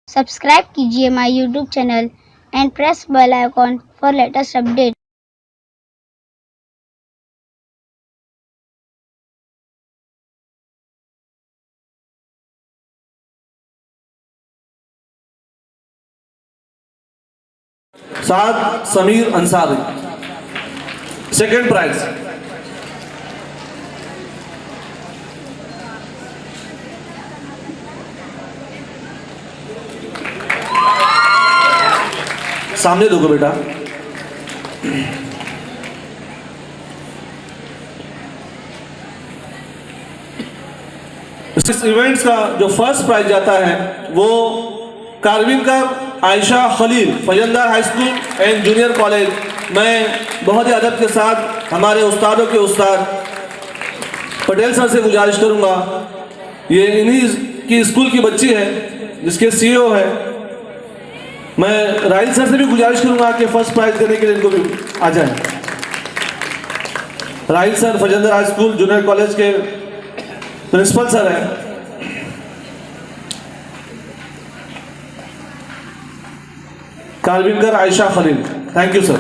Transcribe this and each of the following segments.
Subscribe कीजिए my YouTube channel and press bell icon for latest update. Saad Sameer Ansari, second prize. सामने देखो बेटा। इस इवेंट्स का जो फर्स्ट प्राइज जाता है वो Karvinkar Ayesha Khalil, Fazaldar high school and junior college. मैं बहुत ही अदब के साथ हमारे उस्तादों के उस्ताद पटेल सर से गुजारिश करूंगा, ये इन्हीं की स्कूल की बच्ची है जिसके सीईओ है। मैं राहिल सर से भी गुजारिश करूंगा कि फर्स्ट प्राइज देने के लिए इनको भी आ जाए। Rahil sir Fazaldar high school junior college के प्रिंसिपल सर हैं। Karvinkar Ayesha Khalil, thank you sir.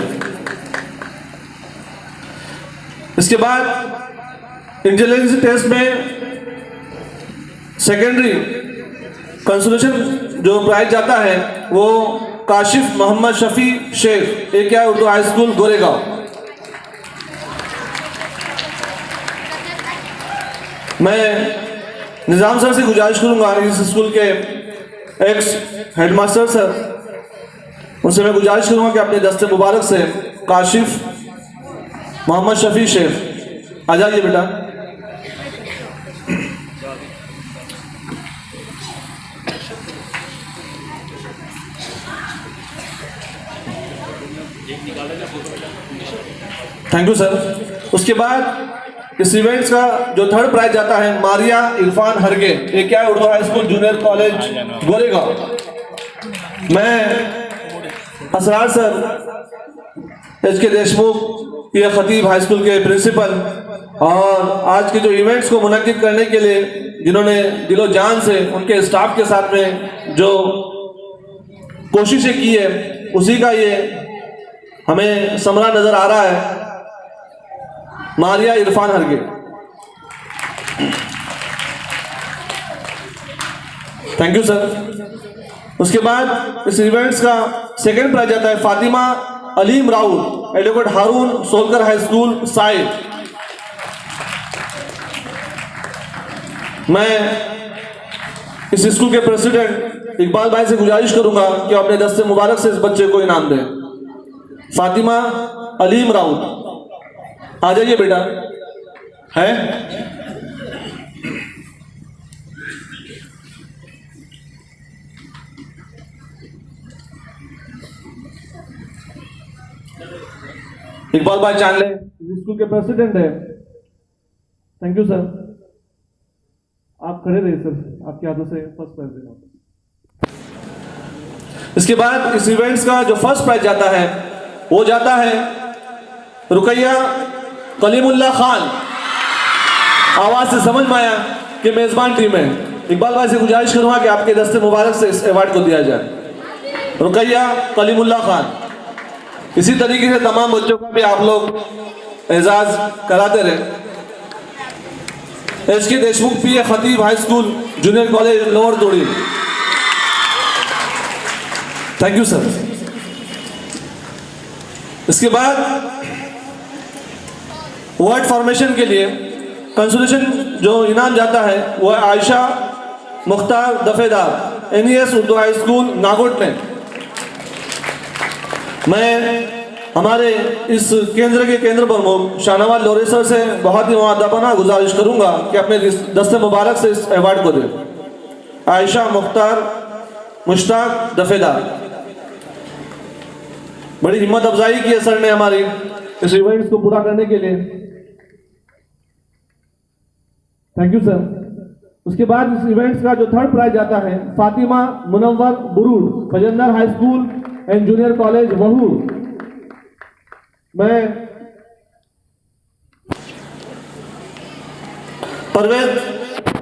इसके बाद इंटेलिजेंस टेस्ट में सेकेंडरी कंसोलेशन जो प्राइज जाता है वो काशिफ मोहम्मद शफी शेख, एक क्या उर्दू हाई स्कूल गोरेगांव। मैं निज़ाम सर से गुजारिश करूंगा, इस स्कूल के एक्स हेडमास्टर सर, उनसे मैं गुजारिश करूंगा कि अपने दस्ते मुबारक से काशिफ मोहम्मद शफी शेख आ जाइए बेटा। Thank you sir. उसके बाद इस इवेंट्स का जो थर्ड प्राइज जाता है मारिया इरफान हरगे, ये क्या है Urdu high school junior college Goregaon. मैं Asrar sir, H K Deshmukh, ये खतीब हाई स्कूल के प्रिंसिपल, और आज के जो इवेंट्स को मुनक्किद करने के लिए जिन्होंने दिलो जान से उनके स्टाफ के साथ में जो कोशिशें की है उसी का ये हमें समरा नजर आ रहा है। Maria Irfan हरगे, thank you sir. उसके बाद इस इवेंट्स का सेकंड प्राइज आता है फातिमा अलीम राउत, एडवोकेट हारून सोलकर हाई स्कूल साइड। मैं इस स्कूल के प्रेसिडेंट इकबाल भाई से गुजारिश करूंगा कि अपने दस्ते मुबारक से इस बच्चे को इनाम दें। फातिमा अलीम राउत, आ जाइए बेटा। है इकबाल भाई चांदले स्कूल के प्रेसिडेंट है। Thank you sir. आप खड़े रहिए सर, आपके हाथों से फर्स्ट प्राइज देना। इसके बाद इस इवेंट्स का जो फर्स्ट प्राइज जाता है वो जाता है रुकैया कलीमुल्लाह खान। आवाज से समझ में आया कि मेजबान टीम है। इकबाल भाई से गुजारिश करूंगा कि आपके दस्ते मुबारक से इस अवार्ड को दिया जाए। रुकैया कलीमुल्लाह खान। इसी तरीके से तमाम बच्चों का भी आप लोग एजाज कराते रहे। H K Deshmukh PA Khatib high school junior college lower तोड़ी, थैंक यू सर। इसके बाद वर्ड फॉर्मेशन के लिए कंसोलेशन जो इनाम जाता है वो आयशा मुख्तार दफेदार, NES उर्दू हाई स्कूल नागोटने। मैं हमारे इस केंद्र के केंद्र प्रमुख शाहनवाज लोरे सर से बहुत ही मुअद्दबाना गुजारिश करूंगा कि अपने दस्ते मुबारक से इस अवार्ड को दें। आयशा मुख्तार मुश्ताक दफेदार, बड़ी हिम्मत अफजाई की है सर ने हमारी इस इवेंट्स को पूरा करने के लिए, थैंक यू सर। उसके बाद इस इवेंट्स का जो थर्ड प्राइज आता है Fatima Munawwar Burud, Fazaldar high school and junior college वहू। मैं परवेज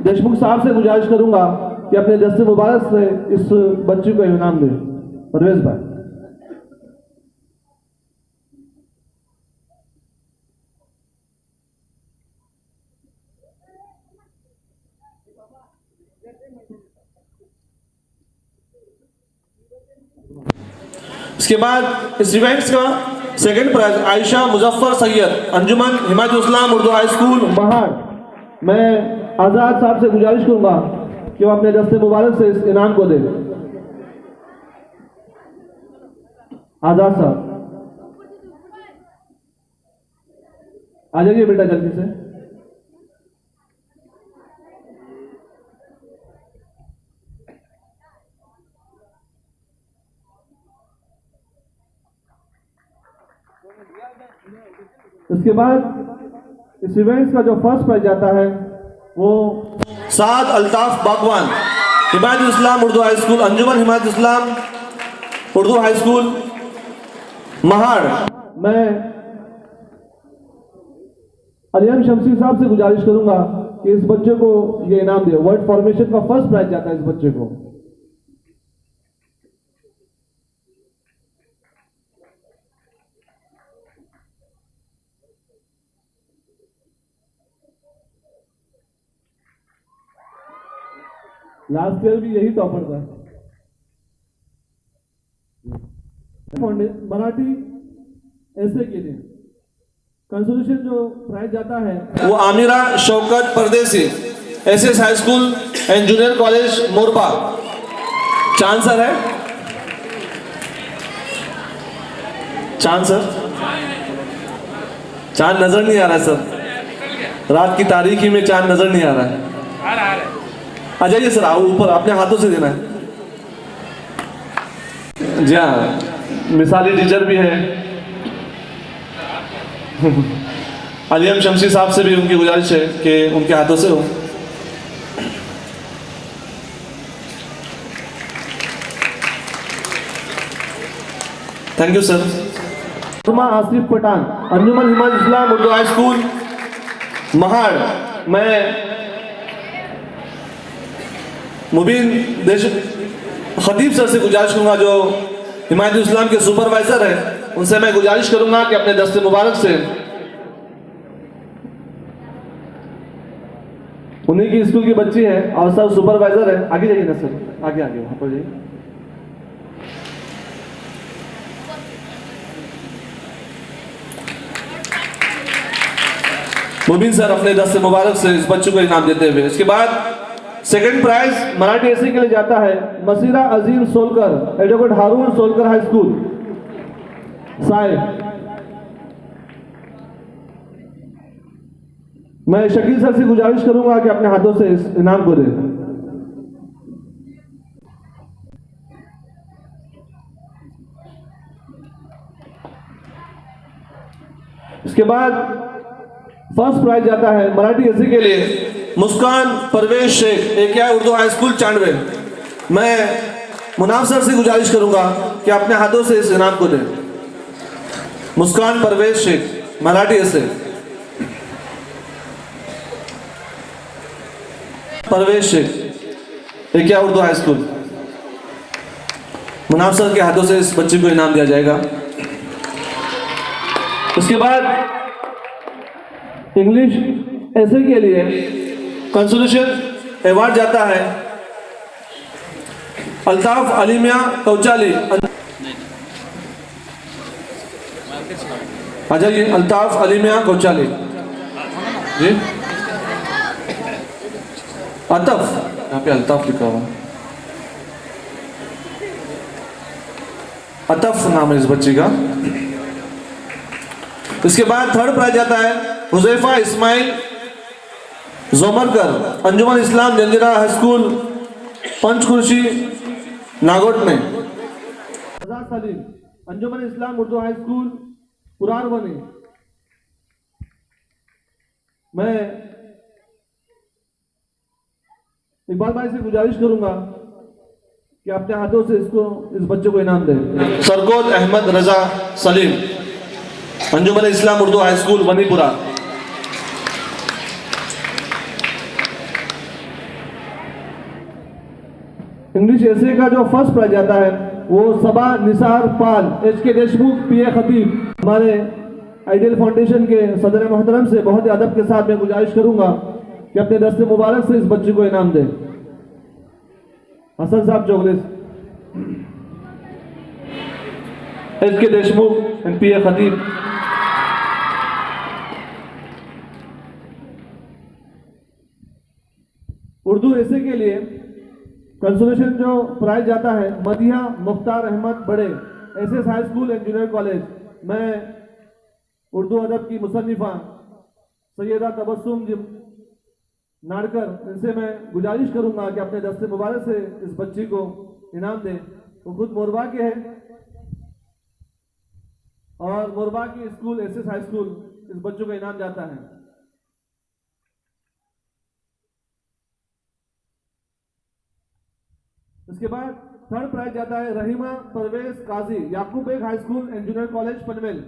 देशमुख साहब से गुजारिश करूंगा कि कि अपने दस्ते मुबारक से इस बच्चे को इनाम दें। परवेज भाई। इसके बाद इस इवेंट्स का सेकंड प्राइज आयशा मुजफ्फर सैयद, अंजुमन हिमायत इस्लाम उर्दू हाई स्कूल महाड़। मैं आज़ाद साहब से गुजारिश करूंगा कि वो अपने दस्ते मुबारक से इस इनाम को दें। आज़ाद साहब आ जाइए बेटा जल्दी से। इसके बाद इस इवेंट्स का जो फर्स्ट प्राइज आता है वो साद अल्ताफ बागवान, हिमायत इस्लाम उर्दू हाई स्कूल, अंजुमन हिमायत इस्लाम उर्दू हाई स्कूल महाड़। मैं अलियम शमसी साहब से गुजारिश करूंगा कि इस बच्चे को ये इनाम दे। वर्ड फॉर्मेशन का फर्स्ट प्राइज जाता है इस बच्चे को। लास्ट ईयर भी यही टॉपर था। मराठी ऐसे के लिए कंसोलेशन जो प्राइज जाता है वो आमिरा शौकत परदेसी, SS high school and junior college Morba. चांद सर है, चांद सर, चांद नजर नहीं आ रहा है सर, रात की तारीखी में चांद नजर नहीं आ रहा है। आ जाइए सर, आओ ऊपर, अपने हाथों से देना है। जी हाँ, मिसाली टीचर भी है। अलियम शमसी साहब से भी उनकी गुजारिश है कि उनके हाथों से हो। Thank you sir. Asif Pathan, Anjuman Himayat Islam Urdu high school Mahad. मैं मुबीन देश खतीब सर से गुजारिश करूंगा, जो हिमायत इस्लाम के सुपरवाइजर हैं, उनसे मैं गुजारिश करूंगा कि अपने दस्ते मुबारक से, उन्हीं की स्कूल की बच्ची है और सर सुपरवाइजर है। आगे जाइए ना सर, आगे आगे वहां पर जाइए। मुबीन सर अपने दस्ते मुबारक से इस बच्चों को इनाम देते हुए। इसके बाद सेकंड प्राइज मराठी एसए के लिए जाता है मसीरा अजीम सोलकर, एडवोकेट हारून सोलकर हाई स्कूल साहिब। मैं शकील सर से गुजारिश करूंगा कि अपने हाथों से इस इनाम को दें। इसके बाद फर्स्ट प्राइज जाता है मराठी एसए के लिए Muskan Parvez Shaikh, AKI Urdu high school Chandve. मैं मुनाफ सर से गुजारिश करूंगा कि अपने हाथों से इस इनाम को दें। Muskan Parvez Shaikh, Marathi SA. Parvez Shaikh, AKI Urdu high school. Munaf sir के हाथों से इस बच्चे को इनाम दिया जाएगा। उसके बाद इंग्लिश एसए के लिए कंसोलेशन अवार्ड जाता है अल्ताफ अलीमिया कौचाली। आ जाइए, अल्ताफ अलीमिया कौचाली जी। अतफ, यहाँ पे अल्ताफ लिखा हुआ, अतफ नाम है इस बच्ची का। इसके बाद थर्ड प्राइज आता है हुजैफा इस्माइल जोमरकर, अंजुमन इस्लाम जंजीरा हाई स्कूल पंचकुर्शी नागौर में। आजाद सलीम, अंजुमन इस्लाम उर्दू हाई स्कूल पुरार बने। मैं इकबाल भाई से गुजारिश करूंगा कि अपने हाथों से इस बच्चे को इनाम दें। सरगोद अहमद रजा सलीम, अंजुमन इस्लाम उर्दू हाई स्कूल वनीपुरा। इंग्लिश एसे का जो फर्स्ट प्राइज आता है वो सबा निसार पाल, HK देशमुख, PA खतीब। हमारे आइडियल फाउंडेशन के सदर मोहतरम से बहुत ही अदब के साथ मैं गुजारिश करूंगा कि अपने दस्ते मुबारक से इस बच्चे को इनाम दें। Hasan sahab Chouglis, HK Deshmukh and PA Khatib. Urdu ऐसे के लिए कंसोलेशन जो प्राइज जाता है मदिया मुख्तार अहमद बड़े, SS high school and junior college. मैं उर्दू अदब की मुसन्निफा सैयदा तबस्सुम नारकर, इनसे मैं गुजारिश करूंगा कि अपने दस्ते मुबारक से इस बच्ची को इनाम दें। वो खुद मोरबा के हैं और मोरबा की स्कूल SS हाई स्कूल इस बच्चों का इनाम जाता है। इसके बाद थर्ड प्राइज जाता है Rahima Parvez Kazi, Yakub Baig high school and junior college Panvel.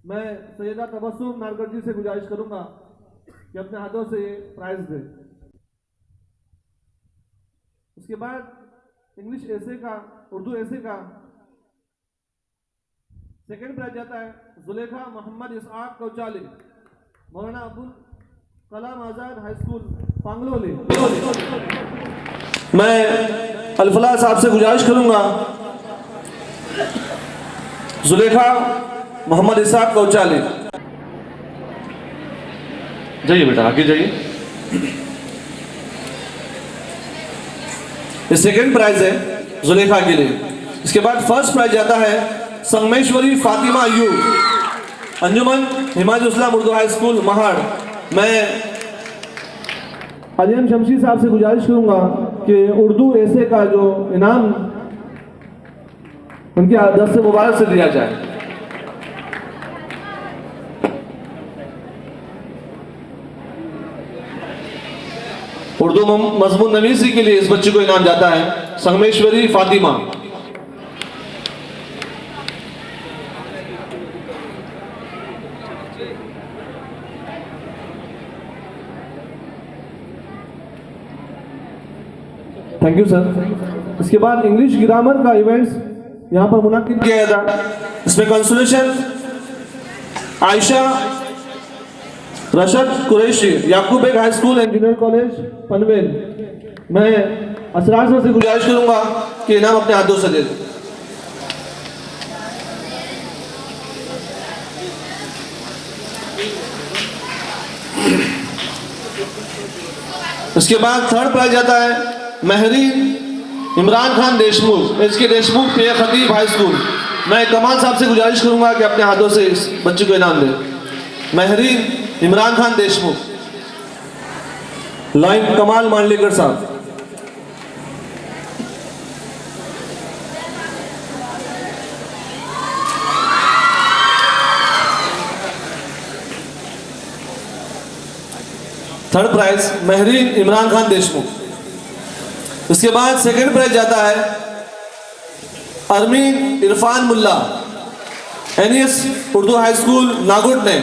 मैं सैयदा तबस्सुम नारकर जी से गुजारिश करूंगा कि अपने हाथों से ये प्राइज दे। उसके बाद इंग्लिश एसे का, उर्दू एसे का सेकंड प्राइज जाता है जुलेखा मोहम्मद इसहाक कौचाली, मौलाना अब्दुल कलाम आजाद हाई स्कूल पांगलोली। मैं अल्फला साहब से गुजारिश करूंगा जुलेखा मोहम्मद इसहाक कौचाली, जाइए बेटा आगे जाइए। ये सेकंड प्राइज है जुलेखा के लिए। इसके बाद फर्स्ट प्राइज जाता है Sangameshwari Fatima you, Anjuman Himayat Islam Urdu high school Mahad. मैं अलियम शमशी साहब से गुजारिश करूंगा कि उर्दू ऐसे का जो इनाम उनके दस्त से मुबारक से दिया जाए। उर्दू मजमून नवीसी के लिए इस बच्चे को इनाम जाता है Sangameshwari Fatima. Thank you sir. इसके बाद इंग्लिश ग्रामर का इवेंट्स यहाँ पर मुनाकिद किया गया था। इसमें consolation Ayesha Rashad Qureshi, Yakub Baig high school and junior college Panvel. मैं असरार सर से गुजारिश करूंगा कि इनाम अपने हाथों से दे दें। इसके बाद थर्ड प्राइज आता है Mahrin Imran Khan Deshmukh, HK Deshmukh, PA Khatib high school. मैं कमाल साहब से गुजारिश करूंगा कि अपने हाथों से इस बच्चे को इनाम दें। महरीन इमरान खान देशमुख, लाइन कमाल मांडलेकर साहब। Third prize Mahreen Imran Khan Deshmukh. उसके बाद सेकंड प्राइज जाता है Armeen Irfan Mulla, NS Urdu high school Nagud ने।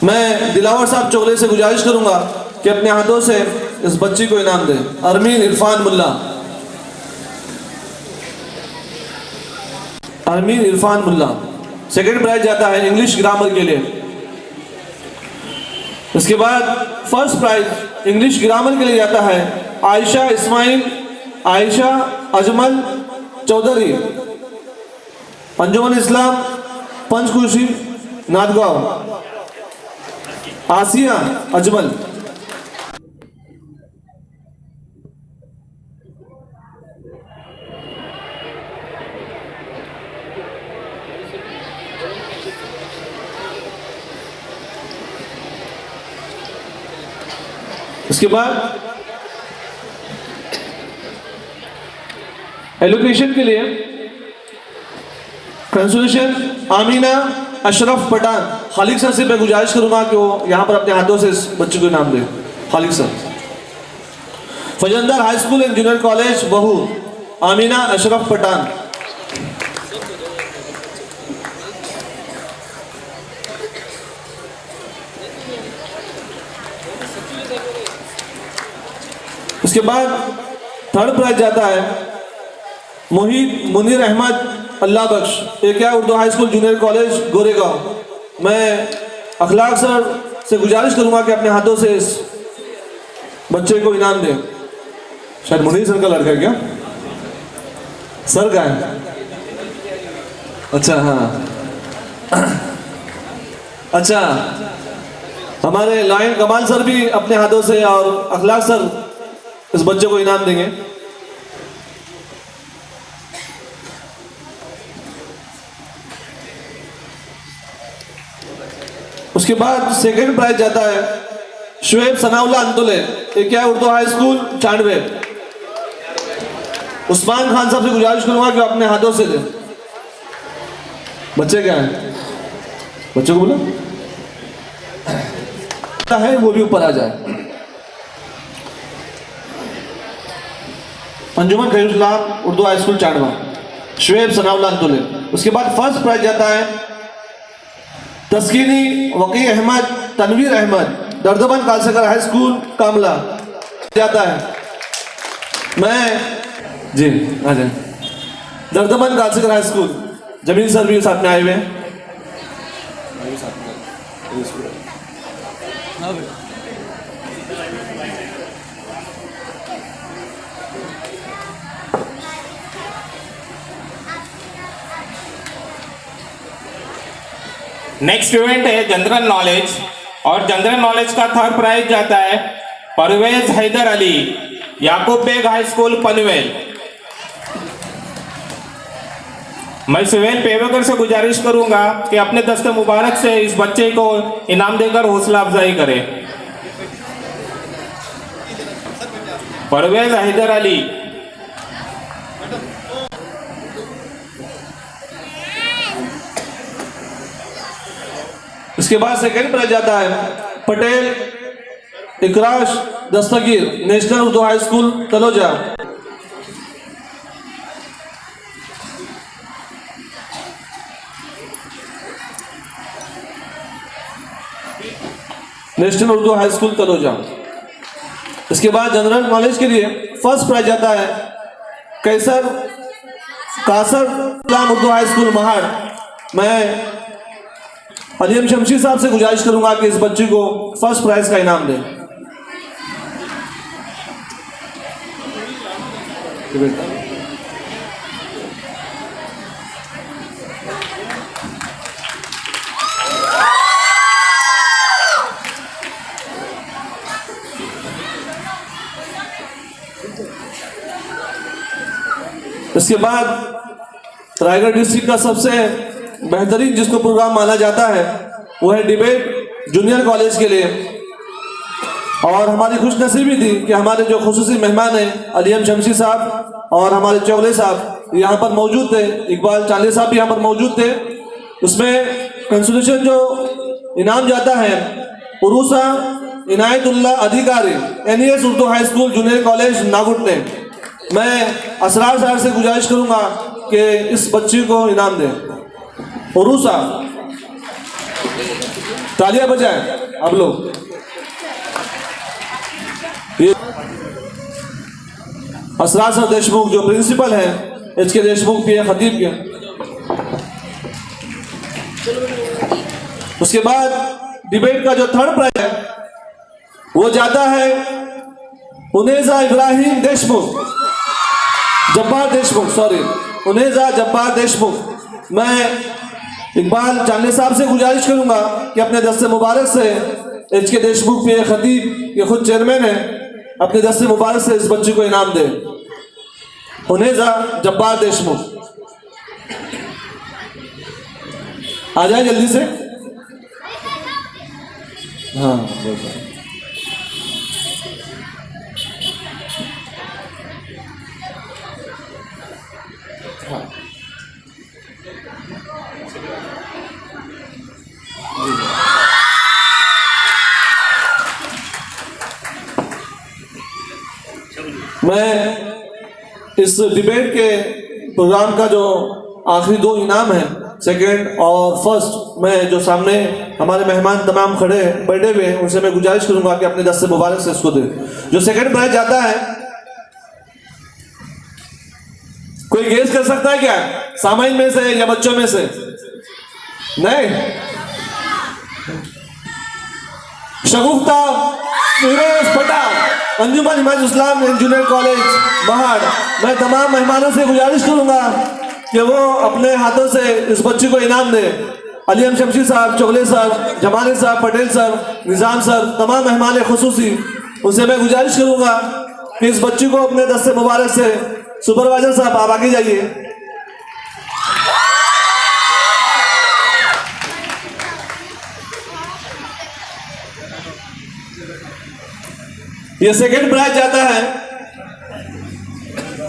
मैं दिलावर साहब चोगले से गुजारिश करूंगा कि अपने हाथों से इस बच्ची को इनाम दें। अरमीन इरफान मुल्ला, अरमीन इरफान मुल्ला। सेकंड प्राइज जाता है इंग्लिश ग्रामर के लिए। इसके बाद फर्स्ट प्राइज इंग्लिश ग्रामर के लिए जाता है आयशा इस्माइल, आयशा अजमल चौधरी, अंजुमन इस्लाम पंचकुशी नादगांव। आसिया अजमल। उसके बाद एलोकेशन के लिए कंसोलेशन आमीना अशरफ पठान। खालिक सर से मैं गुजारिश करूंगा कि वो यहाँ पर अपने हाथों से इस बच्चे को इनाम दें। Khaliq sir. Fazandar high school and junior college बहू, आमीना अशरफ पठान। उसके बाद थर्ड प्राइज जाता है Mohit Munir Ahmad Allah Bakhsh, AK Urdu high school junior college Goregaon. मैं अखलाक सर से गुजारिश करूंगा कि अपने हाथों से इस बच्चे को इनाम दें। शायद मुनीर सर का लड़का है क्या? सर का है? अच्छा हाँ। अच्छा, हमारे लायन कमाल सर भी अपने हाथों से और अखलाक सर इस बच्चे को इनाम देंगे। उसके बाद सेकंड प्राइज जाता है शुएब सनाउल्लाह अंतुले, क्या उर्दू हाई स्कूल चांडवे। उस्मान खान साहब से गुजारिश करूंगा कि अपने हाथों से दे। बच्चे क्या है? बच्चे को बोलो है वो भी ऊपर आ जाए। अंजुमन खैरुल्लाह उर्दू हाई स्कूल चांडवा, शुएब सनाउल्लाह अंतुले। उसके बाद फर्स्ट प्राइज जाता है तस्कीनी वकी अहमद तनवीर अहमद, दर्दबन कालसकर हाई स्कूल कामला जाता है। मैं जी आ जाए। दर्दबन कालसकर हाई स्कूल, जमीन सर भी साथ में आए हुए हैं। नेक्स्ट इवेंट है जनरल नॉलेज, और जनरल नॉलेज का थर्ड प्राइज जाता है परवेज हैदर अली, याकूब बेग हाई स्कूल पनवेल। मैं सुहेल पेवेकर से गुजारिश करूंगा कि अपने दस्ते मुबारक से इस बच्चे को इनाम देकर हौसला अफजाई करें। परवेज हैदर अली। इसके बाद सेकंड प्राइज जाता है Patel Ikrash Dastagir, national Urdu high school Taloja. National Urdu high school Taloja. इसके बाद जनरल नॉलेज के लिए फर्स्ट प्राइज जाता है कैसर कासर इस्लाम उर्दू हाई स्कूल महाड़। मैं अलीम शमशी साहब से गुजारिश करूंगा कि इस बच्चे को फर्स्ट प्राइज का इनाम दें। इसके बाद रायगढ़ डिस्ट्रिक्ट का सबसे बेहतरीन जिसको प्रोग्राम माना जाता है वो है डिबेट जूनियर कॉलेज के लिए। और हमारी खुशनसीबी थी कि हमारे जो खुसूसी मेहमान हैं अलीम शमशी साहब और हमारे चौले साहब यहाँ पर मौजूद थे, इकबाल चांदे साहब भी यहाँ पर मौजूद थे। उसमें कंसोलेशन जो इनाम जाता है उरूसा Inayatullah Adhikari NES Urdu high school junior college Nagothane. मैं असरार साहब से गुजारिश करूंगा कि इस बच्ची को इनाम दें। उरूसा, तालियां बजाएं आप लोग। ये असरार साहब देशमुख जो प्रिंसिपल हैं HK देशमुख पीए खतीब के। उसके बाद डिबेट का जो थर्ड प्राइज है वो जाता है उनेजा इब्राहिम देशमुख, जब्बार देशमुख, सॉरी उनेजा जब्बार देशमुख। मैं इकबाल चांदे साहब से गुजारिश करूंगा कि अपने दस्ते मुबारक से HK देशमुख पीए खतीब ये खुद चेयरमैन है, अपने दस्ते मुबारक से इस बच्चे को इनाम दे। उनेजा जब्बार देशमुख आ जाए जल्दी से। हाँ मैं इस डिबेट के प्रोग्राम का जो आखिरी दो इनाम है सेकंड और फर्स्ट में जो सामने हमारे मेहमान तमाम खड़े बैठे हुए हैं उनसे मैं गुजारिश करूंगा कि अपने दस्ते मुबारक से इसको दें। जो सेकंड प्राइज जाता है कोई गेस कर सकता है क्या? सामाइन में से या बच्चों में से? नहीं। शगुफ्ता फिरोज पठान, अंजुमन हिमायत इस्लाम जूनियर कॉलेज महाड़। मैं तमाम मेहमानों से गुजारिश करूंगा कि वो अपने हाथों से इस बच्ची को इनाम दे। अलीम शमशी साहब, चोगले साहब, जमाने साहब, पटेल सर, निज़ाम सर, तमाम मेहमान खुसूसी, उनसे मैं गुजारिश करूंगा कि इस बच्ची को अपने दस्ते मुबारक से, सुपरवाइजर साहब आप आगे जाइए। ये सेकंड प्राइज जाता है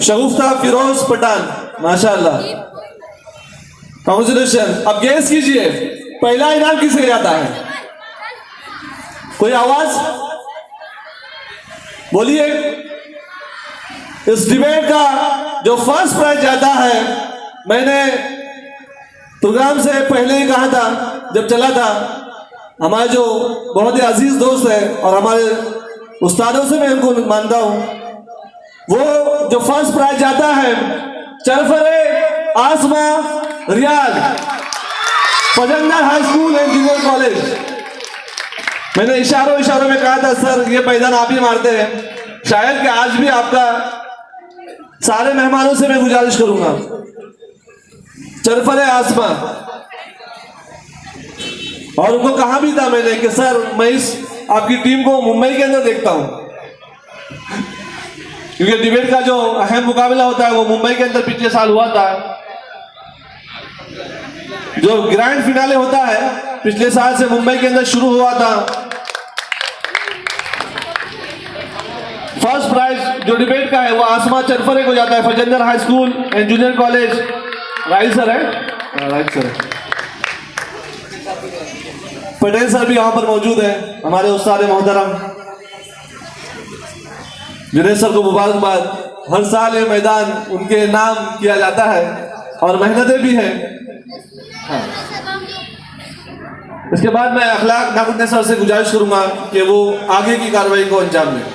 शगुफ्ता फिरोज पठान, माशाल्लाह, कांग्रेचुलेशन। अब गेस कीजिए पहला इनाम किसे जाता है? कोई आवाज बोलिए। इस डिबेट का जो फर्स्ट प्राइज जाता है, मैंने प्रोग्राम से पहले ही कहा था, जब चला था, हमारे जो बहुत ही अजीज दोस्त है और हमारे उस्तादों से मैं उनको मानता हूं, वो जो फर्स्ट प्राइज जाता है Charfare Asma Riyaz Fazandar high school and junior college. मैंने इशारों में कहा था सर ये पैदान आप ही मारते हैं, शायद कि आज भी आपका सारे मेहमानों से मैं गुजारिश करूंगा, चरफरे आसमा। और उनको कहा भी था मैंने कि सर मैं इस आपकी टीम को मुंबई के अंदर देखता हूं, क्योंकि डिबेट का जो अहम मुकाबला होता है वो मुंबई के अंदर पिछले साल हुआ था। जो ग्रैंड फिनाले होता है पिछले साल से मुंबई के अंदर शुरू हुआ था। फर्स्ट प्राइज जो डिबेट का है वो आसमा चरफरे को जाता है, Fazandar high school and junior college. Right sir है, राइट सर। पटेल सर भी यहाँ पर मौजूद है, हमारे उस्ताद मोहतरम। जुनेद सर को मुबारकबाद। हर साल ये मैदान उनके नाम किया जाता है और मेहनतें भी हैं। हाँ। इसके बाद मैं अखलाक नागुद्दीन सर से गुजारिश करूंगा कि वो आगे की कार्रवाई को अंजाम दें।